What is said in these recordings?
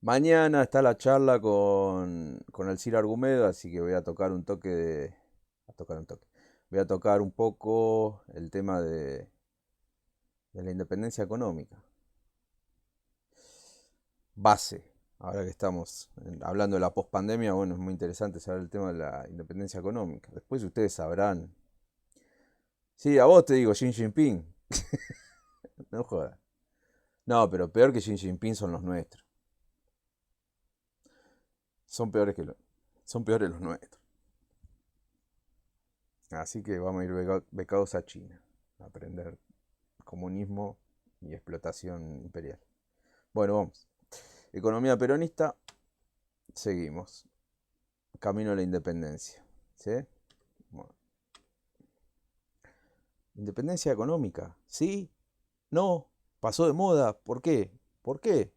Mañana está la charla con Alcira Argumedo, así que voy a tocar un toque de... A tocar un toque. Voy a tocar un poco el tema de la independencia económica. Base. Ahora que estamos hablando de la pospandemia, bueno, es muy interesante saber el tema de la independencia económica. Después ustedes sabrán. Sí, a vos te digo Xi Jinping. No jodas. No, pero peor que Xi Jinping son los nuestros. Son peores son peores los nuestros. Así que vamos a ir becados a China. A aprender comunismo y explotación imperial. Bueno, vamos. Economía peronista, seguimos. Camino a la independencia. ¿Sí? Bueno. Independencia económica. ¿Sí? No. Pasó de moda. ¿Por qué? ¿Por qué?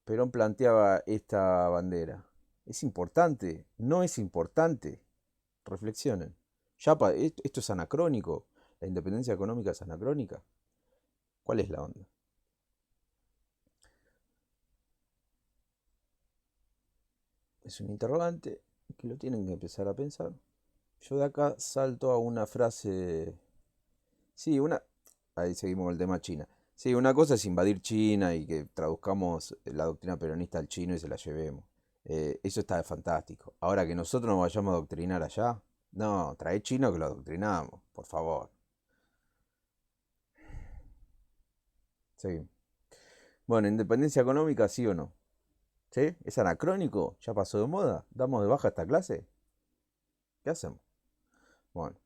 Perón planteaba esta bandera. ¿Es importante? ¿No es importante? Reflexionen. Esto es anacrónico. ¿La independencia económica es anacrónica? ¿Cuál es la onda? Es un interrogante que lo tienen que empezar a pensar. Yo de acá salto a una frase. Sí, una. Ahí seguimos con el tema China. Sí, una cosa es invadir China y que traduzcamos la doctrina peronista al chino y se la llevemos. Eso está fantástico. Ahora que nosotros nos vayamos a adoctrinar allá. No, trae chino que lo adoctrinamos, por favor. Seguimos. Bueno, independencia económica, sí o no. ¿Sí? ¿Es anacrónico? ¿Ya pasó de moda? ¿Damos de baja esta clase? ¿Qué hacemos? Bueno,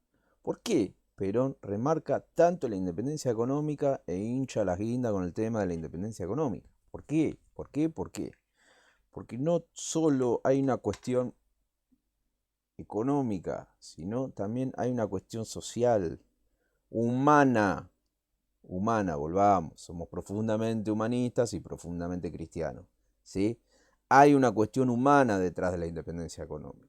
¿por qué Perón remarca tanto la independencia económica e hincha las guindas con el tema de la independencia económica? ¿Por qué? ¿Por qué? ¿Por qué? Porque no solo hay una cuestión económica, sino también hay una cuestión social, humana, humana, volvamos, somos profundamente humanistas y profundamente cristianos, ¿sí? Hay una cuestión humana detrás de la independencia económica.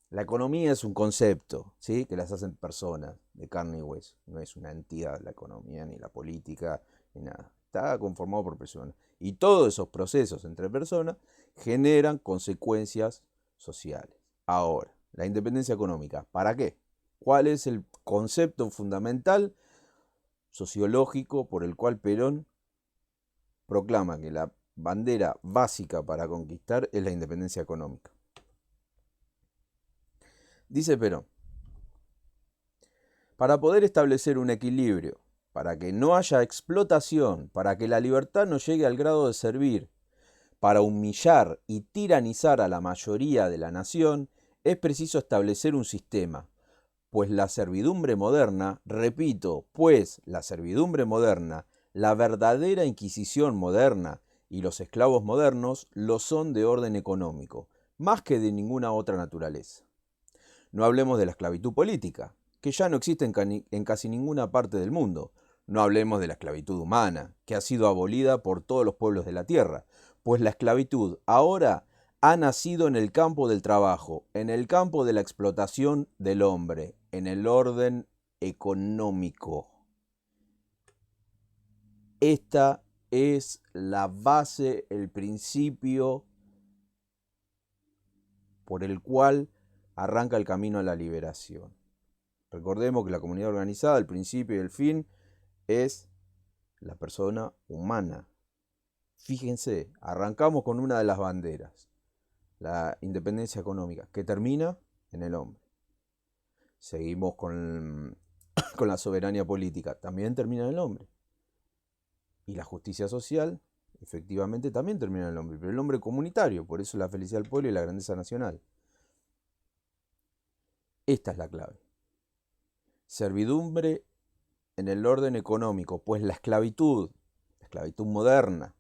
La economía es un concepto, ¿sí? Que las hacen personas de carne y hueso. No es una entidad la economía, ni la política, ni nada. Está conformado por personas. Y todos esos procesos entre personas generan consecuencias sociales. Ahora, la independencia económica, ¿para qué? ¿Cuál es el concepto fundamental sociológico por el cual Perón proclama que la bandera básica para conquistar es la independencia económica? Dice Perón, para poder establecer un equilibrio, para que no haya explotación, para que la libertad no llegue al grado de servir, para humillar y tiranizar a la mayoría de la nación, es preciso establecer un sistema, pues la servidumbre moderna, repito, pues la servidumbre moderna, la verdadera Inquisición moderna y los esclavos modernos lo son de orden económico, más que de ninguna otra naturaleza. No hablemos de la esclavitud política, que ya no existe en casi ninguna parte del mundo. No hablemos de la esclavitud humana, que ha sido abolida por todos los pueblos de la tierra, pues la esclavitud ahora ha nacido en el campo del trabajo, en el campo de la explotación del hombre, en el orden económico. Esta es la base, el principio por el cual arranca el camino a la liberación. Recordemos que la comunidad organizada, el principio y el fin, es la persona humana. Fíjense, arrancamos con una de las banderas, la independencia económica, que termina en el hombre. Seguimos con la soberanía política, también termina en el hombre. Y la justicia social, efectivamente, también termina en el hombre, pero el hombre comunitario, por eso la felicidad del pueblo y la grandeza nacional. Esta es la clave. Servidumbre en el orden económico, pues la esclavitud moderna,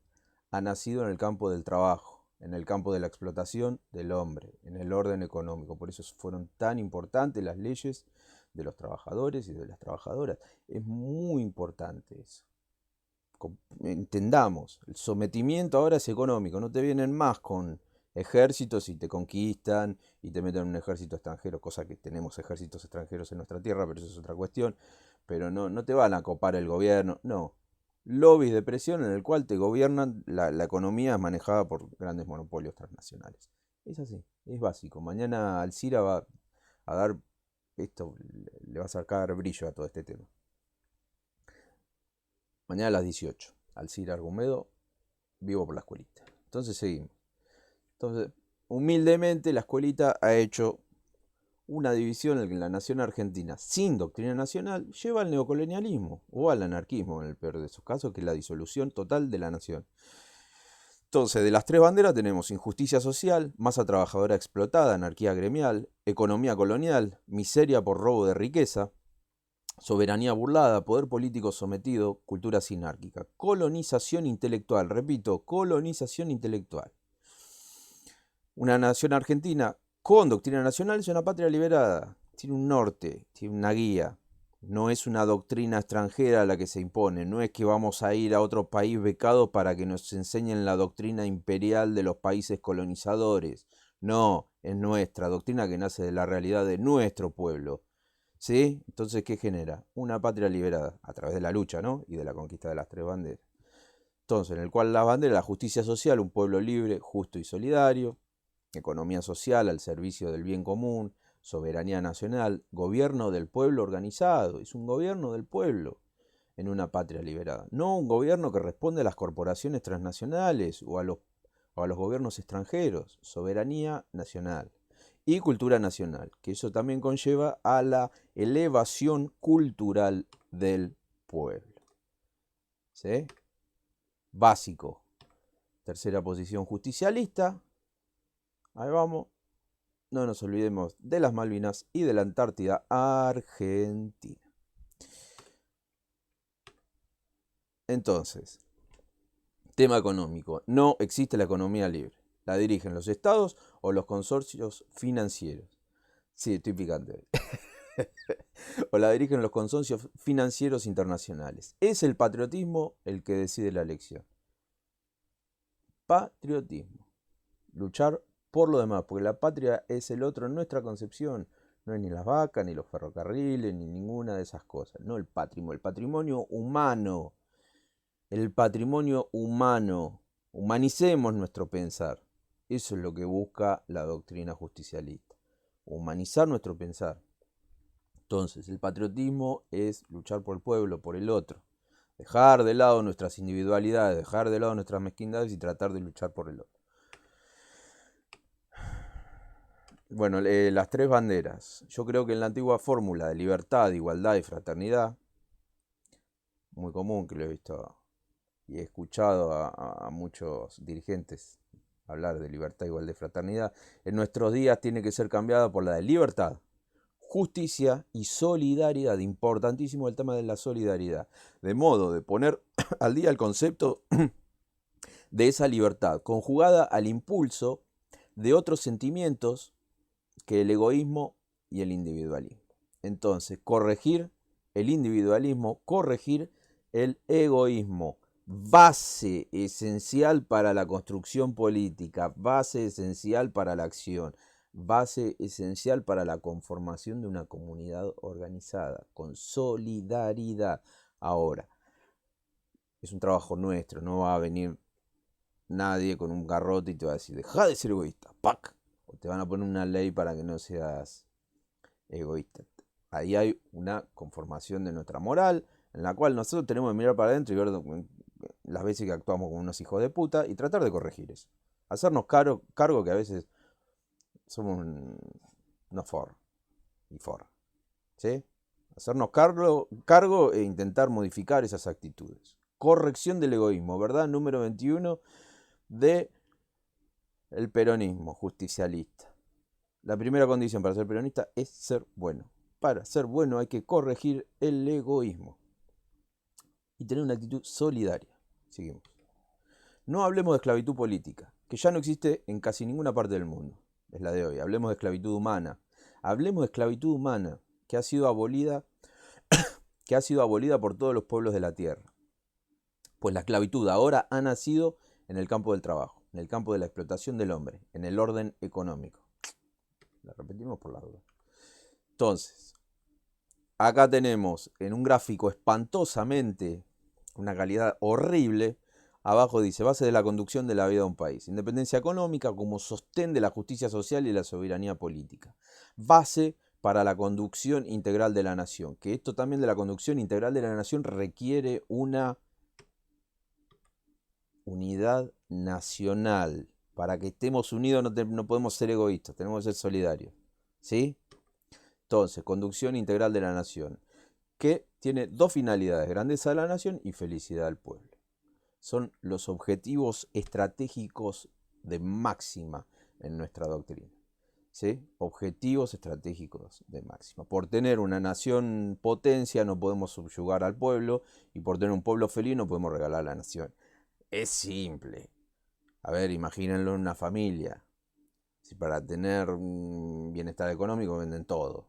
ha nacido en el campo del trabajo, en el campo de la explotación del hombre, en el orden económico. Por eso fueron tan importantes las leyes de los trabajadores y de las trabajadoras. Es muy importante eso. Entendamos, el sometimiento ahora es económico, no te vienen más con ejércitos y te conquistan y te meten en un ejército extranjero, cosa que tenemos ejércitos extranjeros en nuestra tierra, pero eso es otra cuestión. Pero no te van a copar el gobierno, no. lobbies de presión en el cual te gobiernan, la economía es manejada por grandes monopolios transnacionales. Es así, es básico. Mañana Alcira va a dar, esto le va a sacar brillo a todo este tema. Mañana a las 18, Alcira Argumedo, vivo por la escuelita. Entonces seguimos. Entonces, humildemente la escuelita ha hecho una división en la nación argentina sin doctrina nacional lleva al neocolonialismo o al anarquismo en el peor de esos casos, que es la disolución total de la nación. Entonces, de las tres banderas tenemos injusticia social, masa trabajadora explotada, anarquía gremial, economía colonial, miseria por robo de riqueza, soberanía burlada, poder político sometido, cultura sinárquica, colonización intelectual, repito, colonización intelectual. Una nación argentina con doctrina nacional es una patria liberada, tiene un norte, tiene una guía. No es una doctrina extranjera la que se impone, no es que vamos a ir a otro país becado para que nos enseñen la doctrina imperial de los países colonizadores. No, es nuestra doctrina que nace de la realidad de nuestro pueblo. ¿Sí? Entonces, ¿qué genera? Una patria liberada a través de la lucha, ¿no? Y de la conquista de las tres banderas. Entonces, en el cual la bandera, la justicia social, un pueblo libre, justo y solidario, economía social al servicio del bien común, soberanía nacional, gobierno del pueblo organizado, es un gobierno del pueblo en una patria liberada, no un gobierno que responde a las corporaciones transnacionales o a los gobiernos extranjeros, soberanía nacional y cultura nacional, que eso también conlleva a la elevación cultural del pueblo. ¿Sí? Básico. Tercera posición justicialista. Ahí vamos. No nos olvidemos de las Malvinas y de la Antártida Argentina. Entonces, tema económico. No existe la economía libre. La dirigen los estados o los consorcios financieros. Sí, estoy picante. O la dirigen los consorcios financieros internacionales. Es el patriotismo el que decide la elección. Patriotismo. Luchar por lo demás, porque la patria es el otro en nuestra concepción. No es ni las vacas, ni los ferrocarriles, ni ninguna de esas cosas. No el patrimonio humano. El patrimonio humano. Humanicemos nuestro pensar. Eso es lo que busca la doctrina justicialista. Humanizar nuestro pensar. Entonces, el patriotismo es luchar por el pueblo, por el otro. Dejar de lado nuestras individualidades, dejar de lado nuestras mezquindades y tratar de luchar por el otro. Bueno, las tres banderas. Yo creo que en la antigua fórmula de libertad, igualdad y fraternidad, muy común que lo he visto y he escuchado a muchos dirigentes hablar de libertad, igualdad y fraternidad, en nuestros días tiene que ser cambiada por la de libertad, justicia y solidaridad. Importantísimo el tema de la solidaridad. De modo de poner al día el concepto de esa libertad, conjugada al impulso de otros sentimientos que el egoísmo y el individualismo. Entonces, corregir el individualismo, corregir el egoísmo, base esencial para la construcción política, base esencial para la acción, base esencial para la conformación de una comunidad organizada, con solidaridad. Ahora, es un trabajo nuestro, no va a venir nadie con un garrote y te va a decir, deja de ser egoísta, ¡pac! O te van a poner una ley para que no seas egoísta. Ahí hay una conformación de nuestra moral, en la cual nosotros tenemos que mirar para adentro y ver las veces que actuamos como unos hijos de puta y tratar de corregir eso. Hacernos cargo que a veces somos unos for y for. ¿Sí? Hacernos cargo e intentar modificar esas actitudes. Corrección del egoísmo, ¿verdad? Número 21 de el peronismo justicialista. La primera condición para ser peronista es ser bueno. Para ser bueno hay que corregir el egoísmo y tener una actitud solidaria. Seguimos. No hablemos de esclavitud política, que ya no existe en casi ninguna parte del mundo. Es la de hoy. Hablemos de esclavitud humana. Hablemos de esclavitud humana, que ha sido abolida por todos los pueblos de la tierra. Pues la esclavitud ahora ha nacido en el campo del trabajo, en el campo de la explotación del hombre, en el orden económico. La repetimos por la duda. Entonces, acá tenemos en un gráfico espantosamente una calidad horrible. Abajo dice, base de la conducción de la vida de un país. Independencia económica como sostén de la justicia social y la soberanía política. Base para la conducción integral de la nación. Que esto también de la conducción integral de la nación requiere una unidad nacional. Para que estemos unidos no podemos ser egoístas, tenemos que ser solidarios. ¿Sí? Entonces, conducción integral de la nación. Que tiene dos finalidades, grandeza de la nación y felicidad del pueblo. Son los objetivos estratégicos de máxima en nuestra doctrina. ¿Sí? Objetivos estratégicos de máxima. Por tener una nación potencia no podemos subyugar al pueblo y por tener un pueblo feliz no podemos regalar a la nación. Es simple. A ver, imagínenlo en una familia. Si para tener un bienestar económico venden todo.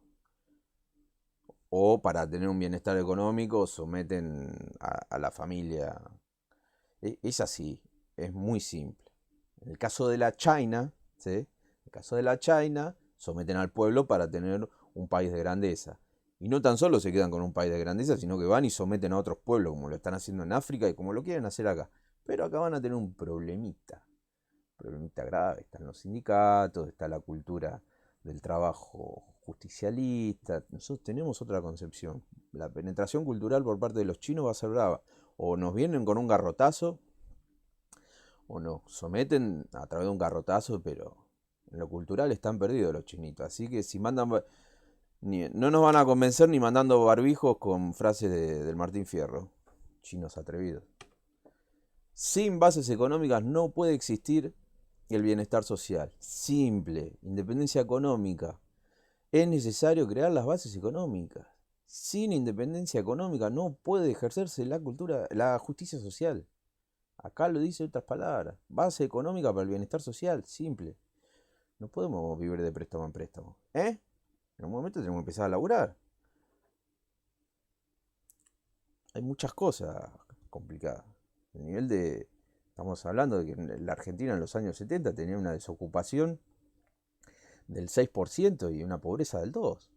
O para tener un bienestar económico someten a la familia. Es así, es muy simple. En el caso de la China, ¿sí? En el caso de la China, someten al pueblo para tener un país de grandeza. Y no tan solo se quedan con un país de grandeza, sino que van y someten a otros pueblos, como lo están haciendo en África y como lo quieren hacer acá. Pero acá van a tener un problemita grave. Están los sindicatos, está la cultura del trabajo justicialista. Nosotros tenemos otra concepción. La penetración cultural por parte de los chinos va a ser brava. O nos vienen con un garrotazo, o nos someten a través de un garrotazo, pero en lo cultural están perdidos los chinitos. Así que si mandan... no nos van a convencer ni mandando barbijos con frases del Martín Fierro. Chinos atrevidos. Sin bases económicas no puede existir el bienestar social. Simple, independencia económica. Es necesario crear las bases económicas. Sin independencia económica no puede ejercerse la cultura, la justicia social. Acá lo dice en otras palabras. Base económica para el bienestar social, simple. No podemos vivir de préstamo en préstamo. En un momento tenemos que empezar a laburar. Hay muchas cosas complicadas. El nivel de... Estamos hablando de que la Argentina en los años 70 tenía una desocupación del 6% y una pobreza del 2%.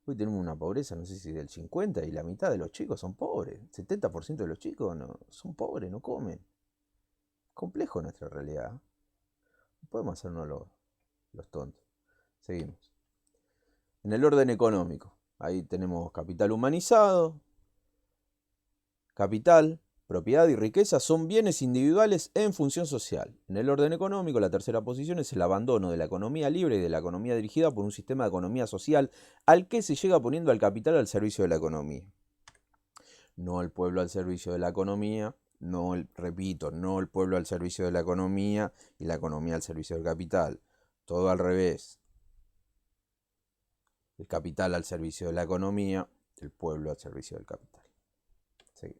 Hoy tenemos una pobreza, no sé si del 50% y la mitad de los chicos son pobres. 70% de los chicos no, son pobres, no comen. Complejo nuestra realidad. No podemos hacernos los tontos. Seguimos. En el orden económico, ahí tenemos capital humanizado, capital, propiedad y riqueza son bienes individuales en función social. En el orden económico, la tercera posición es el abandono de la economía libre y de la economía dirigida por un sistema de economía social al que se llega poniendo al capital al servicio de la economía. No el pueblo al servicio de la economía, repito, no el pueblo al servicio de la economía y la economía al servicio del capital. Todo al revés. El capital al servicio de la economía, el pueblo al servicio del capital. Sí.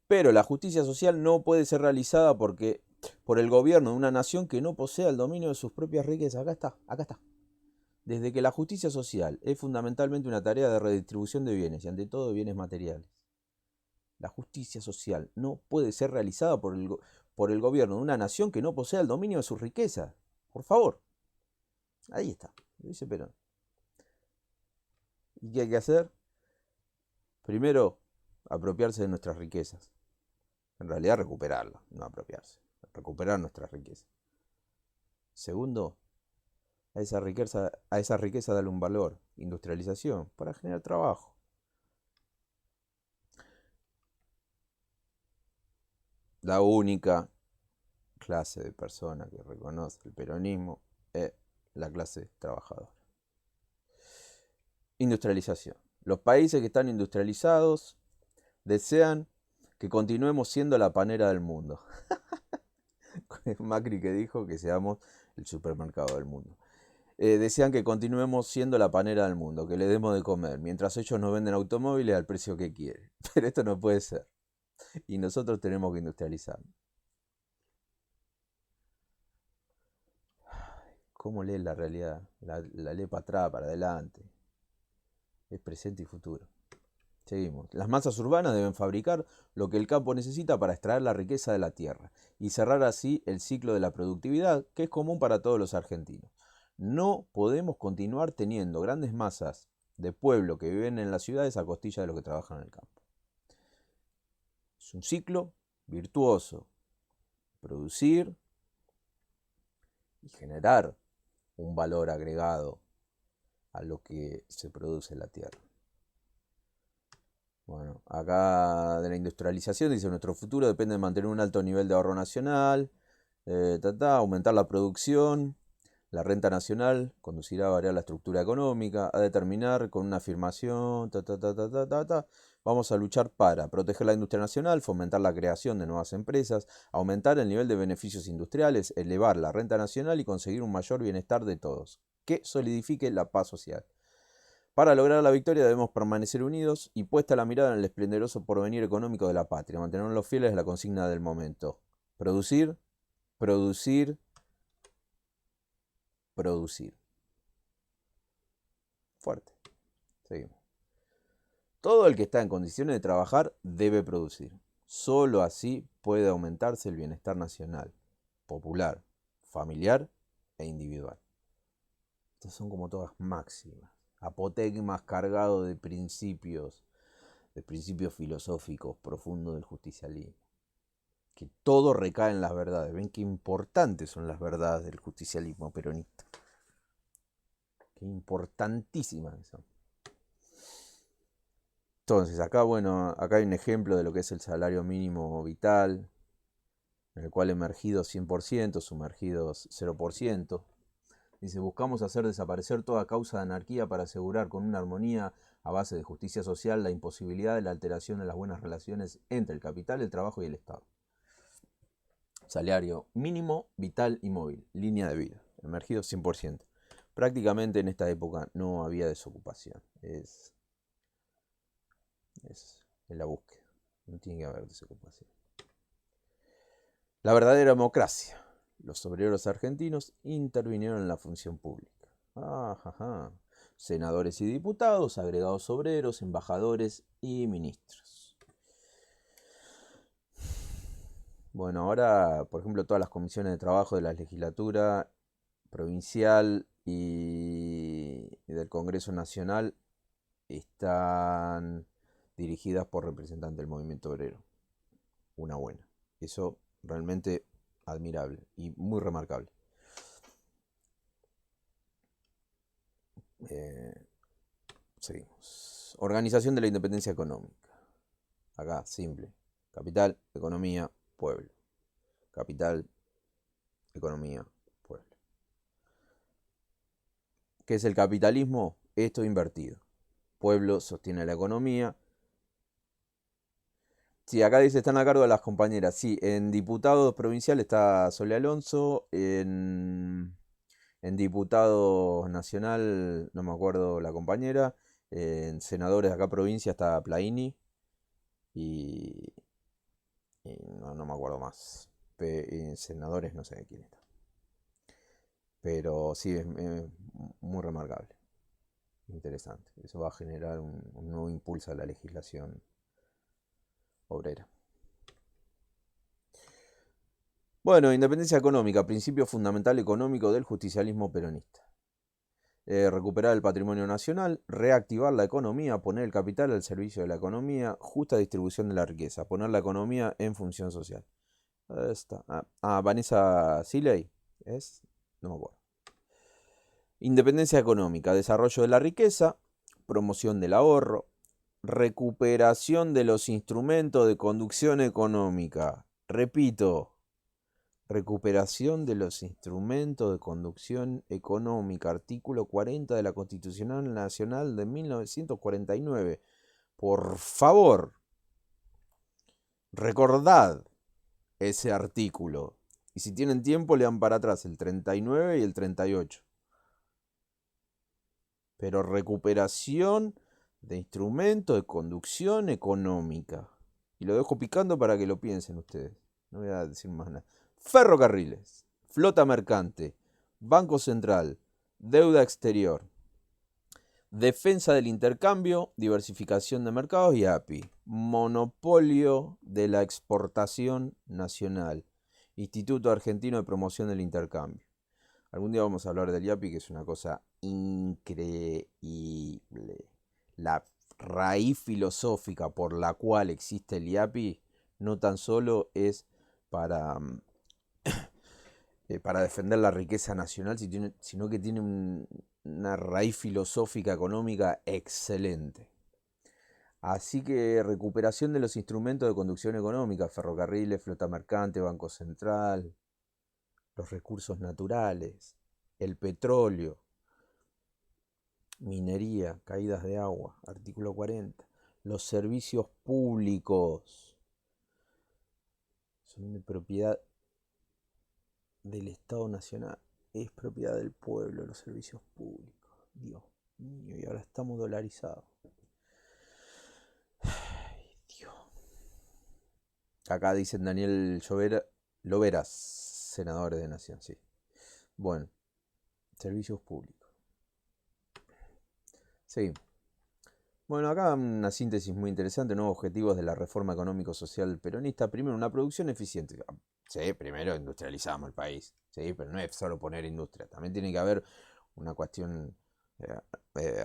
Pero la justicia social no puede ser realizada por el gobierno de una nación que no posea el dominio de sus propias riquezas. Acá está. Desde que la justicia social es fundamentalmente una tarea de redistribución de bienes y ante todo de bienes materiales. La justicia social no puede ser realizada por el gobierno de una nación que no posea el dominio de sus riquezas. Por favor. Ahí está, lo dice Perón. ¿Y qué hay que hacer? Primero, apropiarse de nuestras riquezas. En realidad recuperarlas, no apropiarse. Recuperar nuestras riquezas. Segundo, a esa riqueza darle un valor, industrialización, para generar trabajo. La única clase de persona que reconoce el peronismo es la clase trabajadora. Industrialización. Los países que están industrializados desean que continuemos siendo la panera del mundo. Macri que dijo que seamos el supermercado del mundo. Desean que continuemos siendo la panera del mundo, que le demos de comer, mientras ellos nos venden automóviles al precio que quieren. Pero esto no puede ser. Y nosotros tenemos que industrializarnos. ¿Cómo lee la realidad? La lee para atrás, para adelante. Es presente y futuro. Seguimos. Las masas urbanas deben fabricar lo que el campo necesita para extraer la riqueza de la tierra y cerrar así el ciclo de la productividad que es común para todos los argentinos. No podemos continuar teniendo grandes masas de pueblo que viven en las ciudades a costilla de los que trabajan en el campo. Es un ciclo virtuoso. Producir y generar un valor agregado a lo que se produce en la tierra. Bueno, acá de la industrialización dice: nuestro futuro depende de mantener un alto nivel de ahorro nacional, aumentar la producción, la renta nacional conducirá a variar la estructura económica, a determinar con una afirmación, vamos a luchar para proteger la industria nacional, fomentar la creación de nuevas empresas, aumentar el nivel de beneficios industriales, elevar la renta nacional y conseguir un mayor bienestar de todos, que solidifique la paz social. Para lograr la victoria debemos permanecer unidos y puesta la mirada en el esplendoroso porvenir económico de la patria, mantenernos fieles a la consigna del momento: producir, producir, producir. Fuerte. Seguimos. Todo el que está en condiciones de trabajar debe producir. Solo así puede aumentarse el bienestar nacional, popular, familiar e individual. Estas son como todas máximas, apotegmas cargados de principios filosóficos profundos del justicialismo. Que todo recae en las verdades. Ven qué importantes son las verdades del justicialismo peronista. Qué importantísimas son. Entonces, acá hay un ejemplo de lo que es el salario mínimo vital, en el cual emergidos 100%, sumergidos 0%. Dice: buscamos hacer desaparecer toda causa de anarquía para asegurar con una armonía a base de justicia social la imposibilidad de la alteración de las buenas relaciones entre el capital, el trabajo y el Estado. Salario mínimo, vital y móvil, línea de vida, emergidos 100%. Prácticamente en esta época no había desocupación. Es en la búsqueda. No tiene que haber desocupación. La verdadera democracia. Los obreros argentinos intervinieron en la función pública. Senadores y diputados, agregados obreros, embajadores y ministros. Bueno, ahora, por ejemplo, todas las comisiones de trabajo de la legislatura provincial y del Congreso Nacional están dirigidas por representantes del movimiento obrero. Una buena. Eso realmente admirable y muy remarcable. Seguimos. Organización de la independencia económica. Acá, simple. Capital, economía, pueblo. Capital, economía, pueblo. ¿Qué es el capitalismo? Esto invertido. Pueblo sostiene la economía. Sí, acá dice: están a cargo de las compañeras. Sí, en diputado provincial está Sole Alonso. En diputado nacional, no me acuerdo la compañera. En senadores de acá provincia está Plaini. Y no me acuerdo más. En senadores no sé de quién está. Pero sí, es muy remarcable. Interesante. Eso va a generar un nuevo impulso a la legislación obrera. Bueno, independencia económica, principio fundamental económico del justicialismo peronista. Recuperar el patrimonio nacional, reactivar la economía, poner el capital al servicio de la economía, justa distribución de la riqueza, poner la economía en función social. Está. Vanessa Siley, ¿es? No me acuerdo. Independencia económica, desarrollo de la riqueza, promoción del ahorro, recuperación de los instrumentos de conducción económica. Repito, recuperación de los instrumentos de conducción económica, artículo 40 de la Constitución Nacional de 1949. Por favor, recordad ese artículo. Y si tienen tiempo, lean para atrás el 39 y el 38. Pero recuperación de instrumentos de conducción económica. Y lo dejo picando para que lo piensen ustedes. No voy a decir más nada. Ferrocarriles, flota mercante, Banco Central, deuda exterior, defensa del intercambio, diversificación de mercados y API, monopolio de la exportación nacional, Instituto Argentino de Promoción del Intercambio. Algún día vamos a hablar del IAPI, que es una cosa increíble. la raíz filosófica por la cual existe el IAPI no tan solo es para, para defender la riqueza nacional, sino que tiene una raíz filosófica económica excelente. Así que recuperación de los instrumentos de conducción económica, ferrocarriles, flota mercante, Banco Central, los recursos naturales, el petróleo, minería, caídas de agua, artículo 40, los servicios públicos son de propiedad del Estado Nacional, es propiedad del pueblo, los servicios públicos. Dios mío, y ahora estamos dolarizados. Ay, Dios. Acá dicen Daniel Loveras, senadores de Nación, sí. Bueno, servicios públicos. Seguimos. Bueno, acá una síntesis muy interesante, nuevos objetivos de la reforma económico-social peronista. Primero, una producción eficiente. Sí, primero industrializamos el país, sí, pero no es solo poner industria, también tiene que haber una cuestión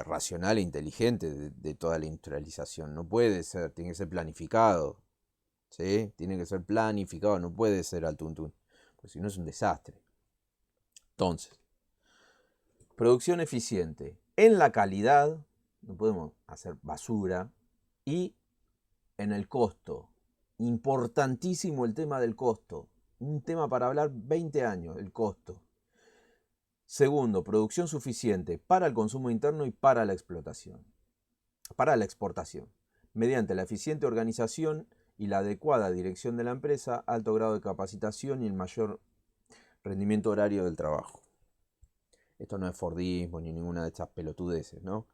racional e inteligente de toda la industrialización. No puede ser, tiene que ser planificado, ¿sí? Tiene que ser planificado, no puede ser al tuntún, porque si no es un desastre. Entonces, producción eficiente en la calidad, no podemos hacer basura, y en el costo. Importantísimo el tema del costo. Un tema para hablar 20 años, el costo. Segundo, producción suficiente para el consumo interno y para la explotación. Para la exportación. Mediante la eficiente organización y la adecuada dirección de la empresa, alto grado de capacitación y el mayor rendimiento horario del trabajo. Esto no es Fordismo ni ninguna de estas pelotudeces, ¿no?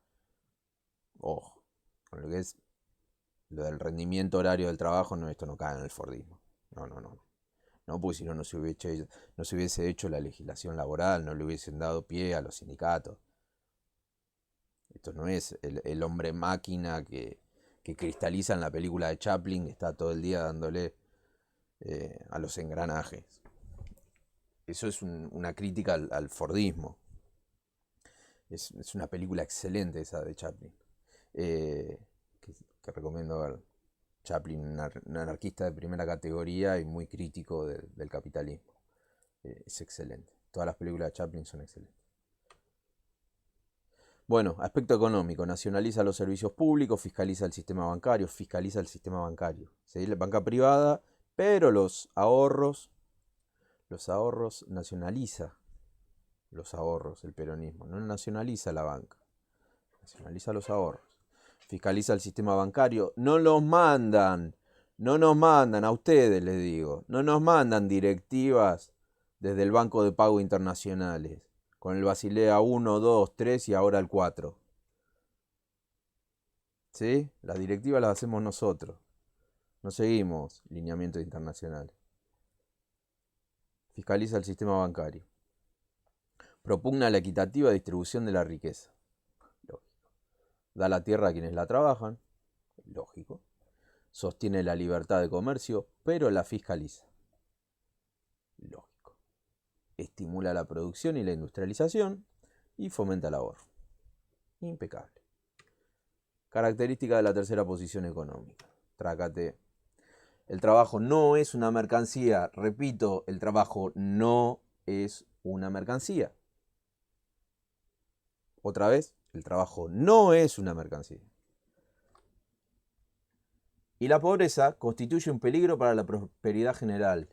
Ojo, con lo que es lo del rendimiento horario del trabajo, no, esto no cae en el Fordismo. No. No, porque si no, no se hubiese hecho la legislación laboral, no le hubiesen dado pie a los sindicatos. Esto no es el hombre máquina que cristaliza en la película de Chaplin, que está todo el día dándole a los engranajes. Eso es una crítica al Fordismo. Es una película excelente esa de Chaplin, que recomiendo ver. Chaplin, un anarquista de primera categoría y muy crítico del capitalismo. Es excelente. Todas las películas de Chaplin son excelentes. Bueno, aspecto económico. Nacionaliza los servicios públicos, fiscaliza el sistema bancario. ¿Sí? La banca privada, pero los ahorros nacionaliza. Los ahorros, el peronismo. No nacionaliza la banca. Nacionaliza los ahorros. Fiscaliza el sistema bancario. No nos mandan, a ustedes les digo, no nos mandan directivas desde el Banco de Pago Internacionales, con el Basilea 1, 2, 3 y ahora el 4. ¿Sí? Las directivas las hacemos nosotros. No seguimos lineamientos internacionales. Fiscaliza el sistema bancario. Propugna la equitativa distribución de la riqueza. Lógico. Da la tierra a quienes la trabajan. Lógico. Sostiene la libertad de comercio, pero la fiscaliza. Lógico. Estimula la producción y la industrialización y fomenta el ahorro. Impecable. Característica de la tercera posición económica. Trácate. El trabajo no es una mercancía. Repito, el trabajo no es una mercancía. Otra vez, el trabajo no es una mercancía. Y la pobreza constituye un peligro para la prosperidad general.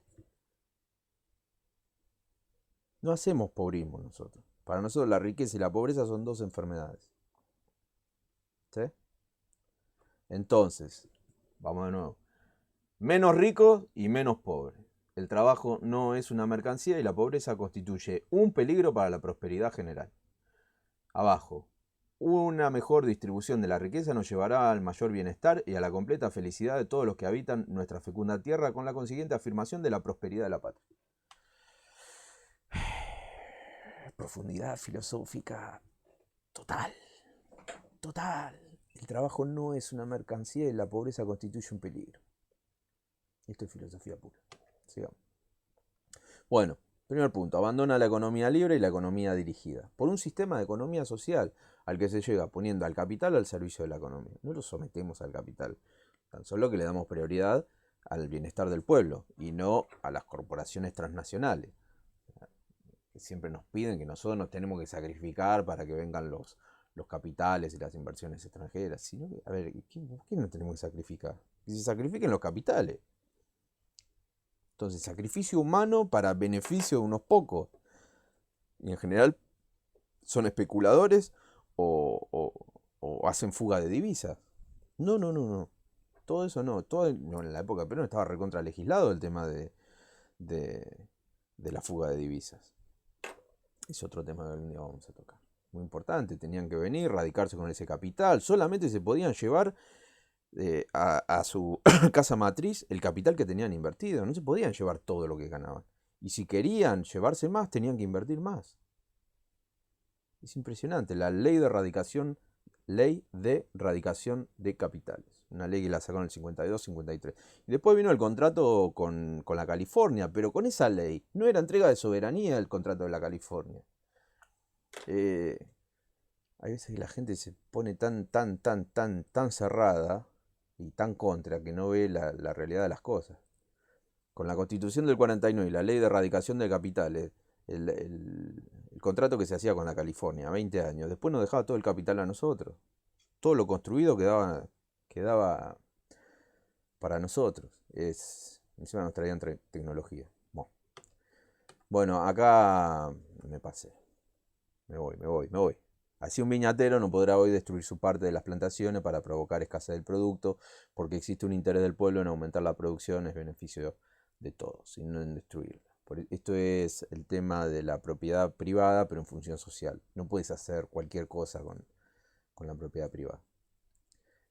No hacemos pobrismo nosotros. Para nosotros la riqueza y la pobreza son dos enfermedades. ¿Sí? Entonces, vamos de nuevo. Menos ricos y menos pobres. El trabajo no es una mercancía y la pobreza constituye un peligro para la prosperidad general. Abajo. Una mejor distribución de la riqueza nos llevará al mayor bienestar y a la completa felicidad de todos los que habitan nuestra fecunda tierra, con la consiguiente afirmación de la prosperidad de la patria. Profundidad filosófica total. El trabajo no es una mercancía y la pobreza constituye un peligro. Esto es filosofía pura. Sigamos. Bueno, primer punto. Abandona la economía libre y la economía dirigida. Por un sistema de economía social al que se llega poniendo al capital al servicio de la economía. No lo sometemos al capital, tan solo que le damos prioridad al bienestar del pueblo y no a las corporaciones transnacionales, que siempre nos piden que nosotros nos tenemos que sacrificar para que vengan los capitales y las inversiones extranjeras. Sino que, a ver, ¿qué nos tenemos que sacrificar? Que se sacrifiquen los capitales. Entonces, sacrificio humano para beneficio de unos pocos. Y en general son especuladores o hacen fuga de divisas. No, no, no, no. Todo eso no. No, en la época de Perón estaba recontra legislado el tema de la fuga de divisas. Es otro tema que algún día vamos a tocar. Muy importante, tenían que venir, radicarse con ese capital. Solamente se podían llevar a su casa matriz el capital que tenían invertido. No se podían llevar todo lo que ganaban. Y si querían llevarse más, tenían que invertir más. Es impresionante. La ley de radicación de capitales. Una ley que la sacaron en el 52, 53. Y después vino el contrato con la California, pero con esa ley no era entrega de soberanía el contrato de la California. Hay veces que la gente se pone tan cerrada y tan contra que no ve la realidad de las cosas. Con la Constitución del 49 y la ley de erradicación de capitales, el contrato que se hacía con la California, 20 años, después nos dejaba todo el capital a nosotros. Todo lo construido quedaba para nosotros. Encima nos traían tecnología. Bueno, acá me pasé. Me voy. Así un viñatero no podrá hoy destruir su parte de las plantaciones para provocar escasez del producto, porque existe un interés del pueblo en aumentar la producción, es beneficio de todos, y no en destruirla. Esto es el tema de la propiedad privada, pero en función social. No puedes hacer cualquier cosa con la propiedad privada.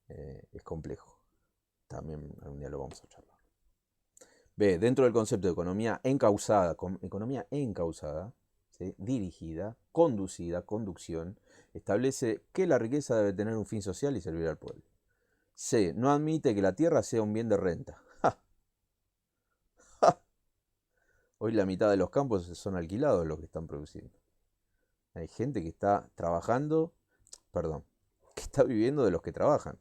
Es complejo. También algún día lo vamos a charlar. B. Dentro del concepto de economía encausada, ¿sí? Dirigida, conducida, conducción, establece que la riqueza debe tener un fin social y servir al pueblo. C. No admite que la tierra sea un bien de renta. ¡Ja! ¡Ja! Hoy la mitad de los campos son alquilados los que están produciendo. Hay gente que está que está viviendo de los que trabajan.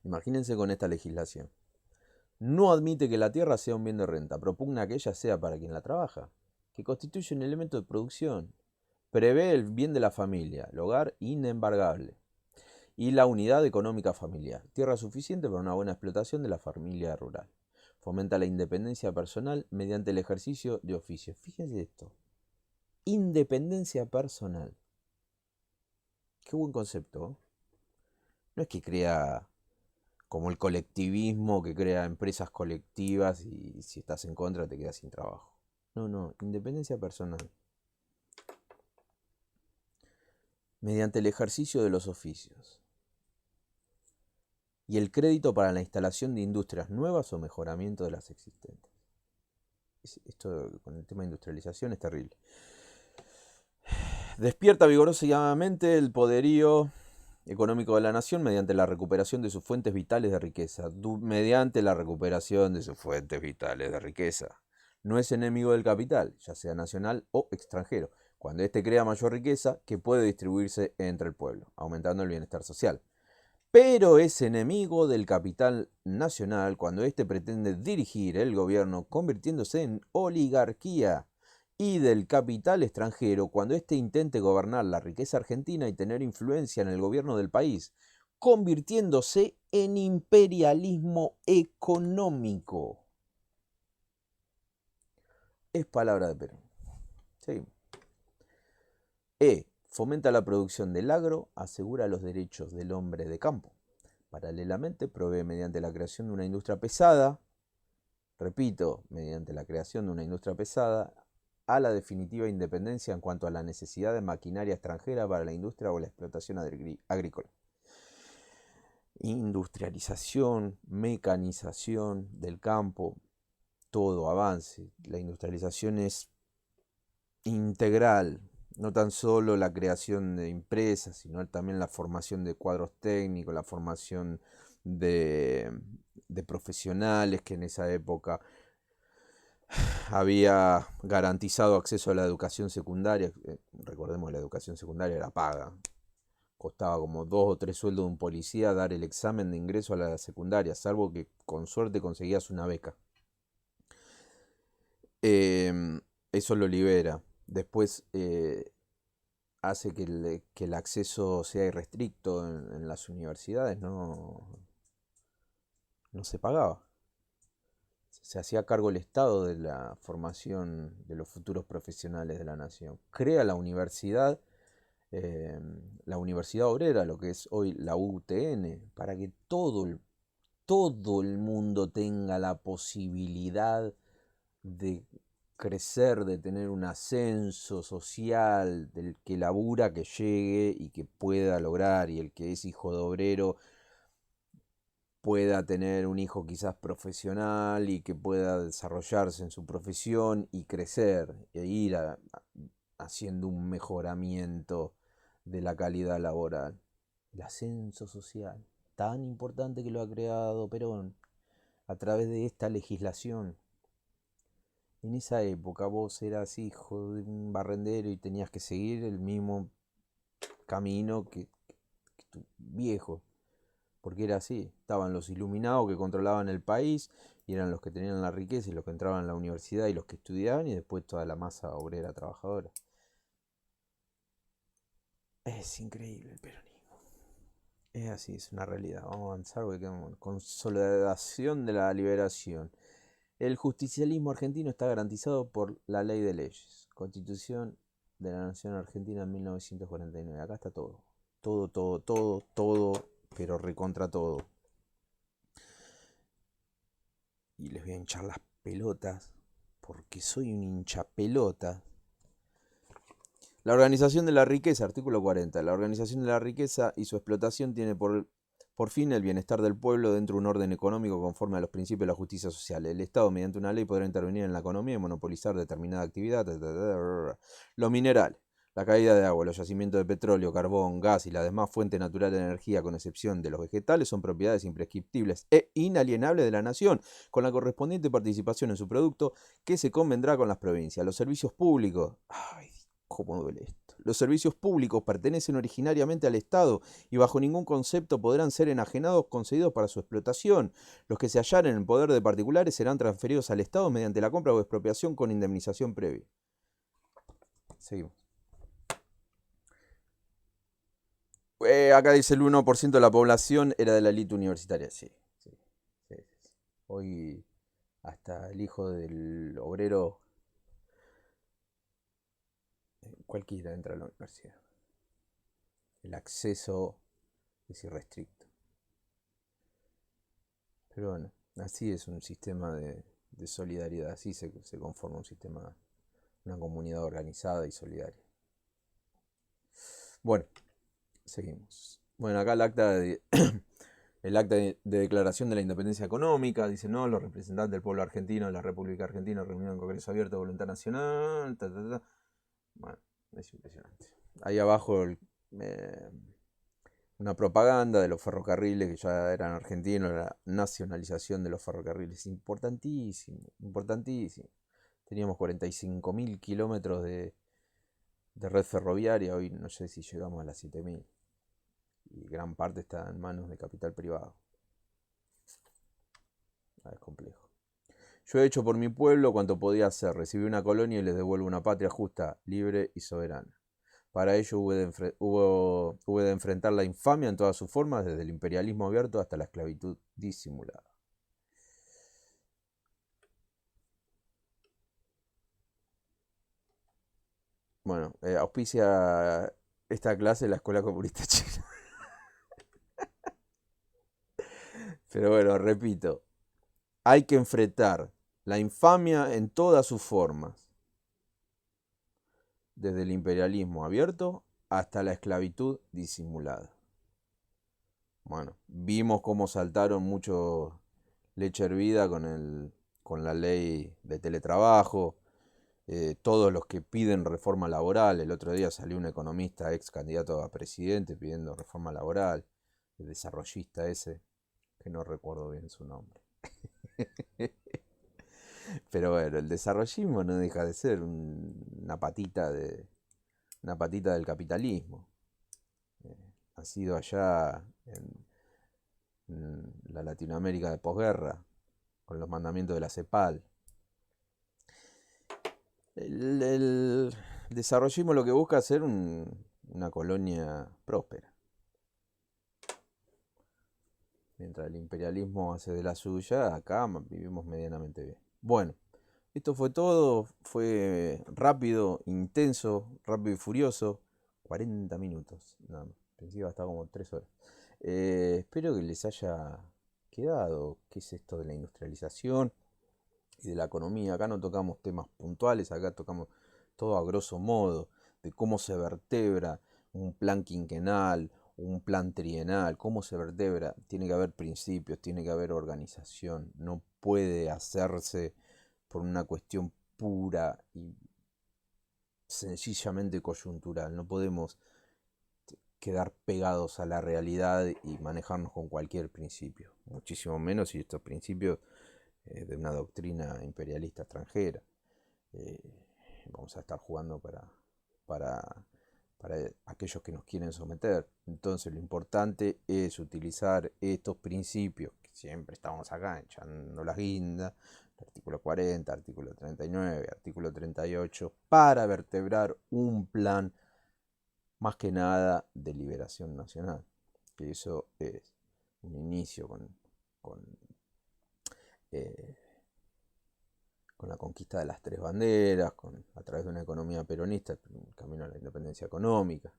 Imagínense con esta legislación. No admite que la tierra sea un bien de renta, propugna que ella sea para quien la trabaja, que constituye un elemento de producción, prevé el bien de la familia, el hogar inembargable, y la unidad económica familiar, tierra suficiente para una buena explotación de la familia rural. Fomenta la independencia personal mediante el ejercicio de oficios. Fíjense esto, independencia personal. Qué buen concepto. No es que crea como el colectivismo que crea empresas colectivas y si estás en contra te quedas sin trabajo. No, independencia personal. Mediante el ejercicio de los oficios. Y el crédito para la instalación de industrias nuevas o mejoramiento de las existentes. Esto con el tema de industrialización es terrible. Despierta vigorosamente el poderío económico de la nación mediante la recuperación de sus fuentes vitales de riqueza. Mediante la recuperación de sus fuentes vitales de riqueza. No es enemigo del capital, ya sea nacional o extranjero, cuando éste crea mayor riqueza que puede distribuirse entre el pueblo, aumentando el bienestar social. Pero es enemigo del capital nacional cuando éste pretende dirigir el gobierno convirtiéndose en oligarquía, y del capital extranjero cuando éste intente gobernar la riqueza argentina y tener influencia en el gobierno del país, convirtiéndose en imperialismo económico. Es palabra de Perón. Sí. Fomenta la producción del agro, asegura los derechos del hombre de campo. Paralelamente, provee mediante la creación de una industria pesada, repito, mediante la creación de una industria pesada, a la definitiva independencia en cuanto a la necesidad de maquinaria extranjera para la industria o la explotación agrícola. Industrialización, mecanización del campo, todo avance. La industrialización es integral, no tan solo la creación de empresas, sino también la formación de cuadros técnicos, la formación de profesionales que en esa época había garantizado acceso a la educación secundaria. Recordemos que la educación secundaria era paga. costaba como 2 o 3 sueldos de un policía dar el examen de ingreso a la secundaria, salvo que con suerte conseguías una beca. Eso lo libera. Después hace que el acceso sea irrestricto en las universidades, no se pagaba. Se hacía cargo el Estado de la formación de los futuros profesionales de la nación. Crea eh, la Universidad Obrera, lo que es hoy la UTN, para que todo el mundo tenga la posibilidad de crecer, de tener un ascenso social, del que labura, que llegue y que pueda lograr, y el que es hijo de obrero pueda tener un hijo quizás profesional y que pueda desarrollarse en su profesión y crecer e ir haciendo un mejoramiento de la calidad laboral. El ascenso social, tan importante que lo ha creado Perón a través de esta legislación. En esa época vos eras hijo de un barrendero y tenías que seguir el mismo camino que tu viejo, porque era así. Estaban los iluminados que controlaban el país y eran los que tenían la riqueza y los que entraban a la universidad y los que estudiaban y después toda la masa obrera trabajadora. Es increíble el peronismo. Es así, es una realidad. Vamos a avanzar porque quedamos. Consolidación de la liberación. El justicialismo argentino está garantizado por la ley de leyes. Constitución de la Nación Argentina en 1949. Acá está todo. Todo, pero recontra todo. Y les voy a hinchar las pelotas porque soy un hincha pelota. La organización de la riqueza, artículo 40. La organización de la riqueza y su explotación tiene por fin el bienestar del pueblo dentro de un orden económico conforme a los principios de la justicia social. El Estado, mediante una ley, podrá intervenir en la economía y monopolizar determinada actividad. Los minerales, la caída de agua, los yacimientos de petróleo, carbón, gas y las demás fuentes naturales de energía, con excepción de los vegetales, son propiedades imprescriptibles e inalienables de la nación, con la correspondiente participación en su producto que se convendrá con las provincias. Los servicios públicos. Ay, ¿cómo duele esto? Los servicios públicos pertenecen originariamente al Estado y bajo ningún concepto podrán ser enajenados o concedidos para su explotación. Los que se hallaren en poder de particulares serán transferidos al Estado mediante la compra o expropiación con indemnización previa. Seguimos. Acá dice el 1% de la población era de la élite universitaria. Sí, sí, sí. Hoy hasta el hijo del obrero cualquiera entra a la universidad. El acceso es irrestricto. Pero bueno, así es un sistema de solidaridad, así se conforma un sistema, una comunidad organizada y solidaria. Bueno, seguimos. Bueno, acá el acta de declaración de la independencia económica, dice, no, los representantes del pueblo argentino de la República Argentina reunidos en Congreso Abierto de Voluntad Nacional, Bueno, es impresionante. Ahí abajo una propaganda de los ferrocarriles que ya eran argentinos, la nacionalización de los ferrocarriles. Importantísimo, importantísimo. Teníamos 45.000 kilómetros de red ferroviaria, hoy no sé si llegamos a las 7.000. Y gran parte está en manos de capital privado. Es complejo. Yo he hecho por mi pueblo cuanto podía hacer. Recibí una colonia y les devuelvo una patria justa, libre y soberana. Para ello hube de enfrentar la infamia en todas sus formas, desde el imperialismo abierto hasta la esclavitud disimulada. Bueno, auspicia esta clase la Escuela Comunista China. Pero bueno, repito, hay que enfrentar la infamia en todas sus formas, desde el imperialismo abierto hasta la esclavitud disimulada. Bueno, vimos cómo saltaron mucho leche hervida con la ley de teletrabajo, todos los que piden reforma laboral. El otro día salió un economista, ex candidato a presidente, pidiendo reforma laboral, el desarrollista ese, que no recuerdo bien su nombre. Pero bueno, el desarrollismo no deja de ser una patita del capitalismo. nacido allá en la Latinoamérica de posguerra, con los mandamientos de la CEPAL. El desarrollismo lo que busca es ser una colonia próspera, mientras el imperialismo hace de la suya, acá vivimos medianamente bien. Bueno, esto fue todo, fue rápido, intenso, rápido y furioso. 40 minutos, nada más. Pensé que iba a estar como 3 horas. Espero que les haya quedado qué es esto de la industrialización y de la economía. Acá no tocamos temas puntuales, acá tocamos todo a grosso modo, de cómo se vertebra un plan quinquenal, un plan trienal, cómo se vertebra. Tiene que haber principios, tiene que haber organización, no puede hacerse por una cuestión pura y sencillamente coyuntural. No podemos quedar pegados a la realidad y manejarnos con cualquier principio, muchísimo menos si estos principios de una doctrina imperialista extranjera. Eh, Vamos a estar jugando para, para aquellos que nos quieren someter. Entonces lo importante es utilizar estos principios, que siempre estamos acá echando las guindas, artículo 40, artículo 39, artículo 38, para vertebrar un plan más que nada de liberación nacional. Que eso es un inicio con, eh, con la conquista de las tres banderas, a través de una economía peronista, el camino a la independencia económica.